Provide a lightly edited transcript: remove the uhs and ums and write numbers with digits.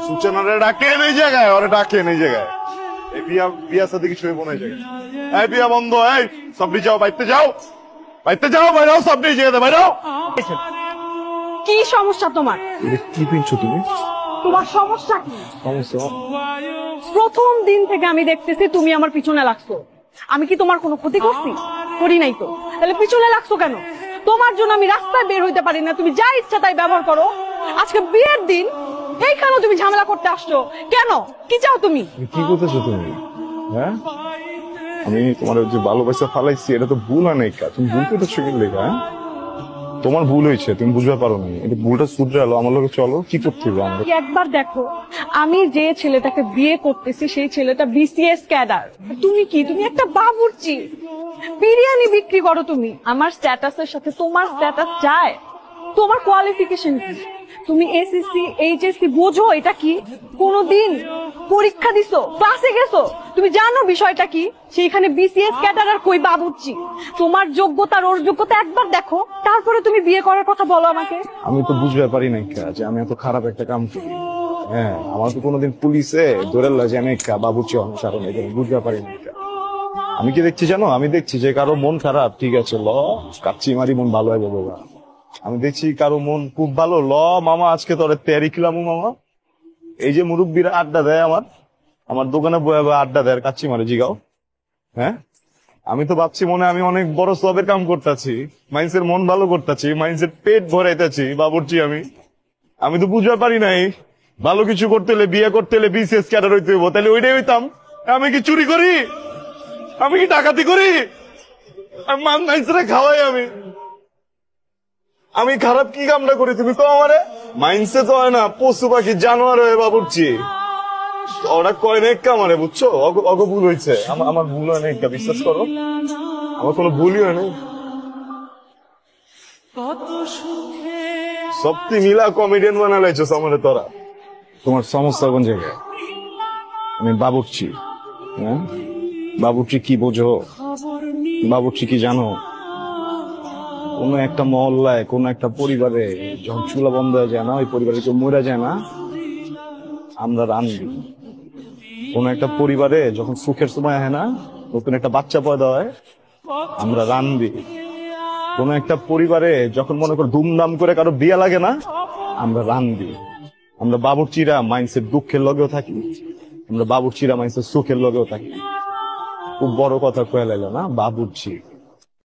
সূচনারে ডাকে নেই জায়গায়, ওরে ডাকে নেই জায়গায়। এই বিয়া সাথে কিছু হইব না জায়গায়। এই বিয়া বন্ধ, এই সবনি যাও, বাইতে যাও, বাইতে যাও, বাইরাও সবনি জায়গাতে বাইরাও। কি সমস্যা তোমার? কি পিনছো তুমি? তোমার সমস্যা কি? সমস্যা প্রথম দিন থেকে আমি দেখতেছি তুমি আমার পিছনে লাগছো। আমি কি তোমার কোনো ক্ষতি করছি? করি নাই তো, তাহলে পিছনে লাগছো কেন? তোমার জন্য আমি রাস্তায় বের হইতে পারি না, তুমি যা ইচ্ছা তাই ব্যবহার করো। আজকে বিয়ের দিন, এইখানে তুমি ঝামেলা করতে আসছো কেন? কি চাও তুমি? কি করতেছো তুমি? হ্যাঁ, আমি তোমার যে ভালোবাসা ফালাইছি, এটা তো ভুল অনেক। তুমি ভুল করতেছো কি লেখা? তোমার ভুল হয়েছে, তুমি বুঝতে পারো নি। এটা ভুলটা শুধরে আলো, আমার লোকে চলো। কি করতে হবে আমরা? একবার দেখো, আমি যে ছেলেটাকে বিয়ে করতেছি সেই ছেলেটা বিসিএস ক্যাডার। তুমি কি? তুমি একটা বাবুর্চি, বিরিয়ানি বিক্রি করো তুমি। আমার স্ট্যাটাসের সাথে তোমার স্ট্যাটাস যায়? তোমার কোয়ালিফিকেশন কি? তুমি এসএসসি এইচএসসি বোঝো এটা কি? কোনদিন পরীক্ষা দিছো, ক্লাসে গেছো? তুমি জানো বিষয়টা কি? সেইখানে বিসিএস ক্যাডার আর কই বাবুর্চি। তোমার যোগ্যতার ওর যোগ্যতা একবার দেখো, তারপরে তুমি বিয়ে করার কথা বলো আমাকে। আমি তো বুঝতে পারি না যে আমি এত খারাপ একটা কাম করি। হ্যাঁ, আমার তো কোনোদিন পুলিশে ধরে যে আমি বাবুর্চি অনেক কারণ বুঝতে পারি না। আমি কি দেখছি জানো? আমি দেখছি যে কারো মন খারাপ, ঠিক আছে ল কাচ্চি মারি মন ভালো হয়ে যাবো। আমি দেখছি কারো মন খুব ভালো, ল মামা আজকে তোরে তেয়ারি খিলাম মামা। এই যে মুরব্বীরা আড্ডা দেয়, আমার দোকানে বয়ে আড্ডা দেয়, কাচ্চি মারে জিগাও। হ্যাঁ, আমি তো ভাবছি মনে আমি অনেক বড় সবের কাম করতেছি, মাইন্সের মন ভালো করতেছি, মাইন্সের পেট ভরাইতেছি বাবুর্চি। আমি তো বুঝতে পারি নাই ভালো কিছু করতে হলে, বিয়ে করতে হলে বিসিএস ক্যাডার হইতে হইব। তাহলে ওইটাই হইতাম। আমি কি চুরি করি? আমি কি ডাকাতি করি? মাইন্সের খাওয়াই আমি খারাপ কি কামটা করি তুমি তো আমারে? মাইন্সে তো হয় না, পশু পাখি জানোয়ার হয়ে বাবুর্চি। ওরা কয় না কামারে, বুঝছো? অগ ভুল হয়েছে, আমার ভুল হয় না, বিশ্বাস করো আমার কোনো ভুলই হয় নাই। সবটি মিলা কমেডিয়ান বানালাইছো আমারে তোরা। তোমার সমস্যা কোন জায়গায়? আমি বাবুর্চি। হ্যাঁ, বাবুর্চি কি বোঝো? বাবুর্চি কি জানো? কোন একটা মহল্লায়, কোন একটা পরিবারে যখন চুলা বন্ধ হয়ে যায় না, ওই পরিবারে কেউ মরে যায় না, আমরা রান্ধি। কোন একটা পরিবারে যখন সুখের সময় হয় না, নতুন একটা বাচ্চা পয়দা হয়, আমরা রান্ধি। কোন একটা পরিবারে যখন মনে করো ধুমধাম করে কারো বিয়ে লাগে না, আমরা রান্ধি। আমরা বাবুর্চিরা মাইন্সের দুঃখের লগেও থাকি, আমরা বাবুর্চিরা মাইন্সের সুখের লগেও থাকি। খুব বড় কথা কয়ে লাইলো না, বাবুর্চি।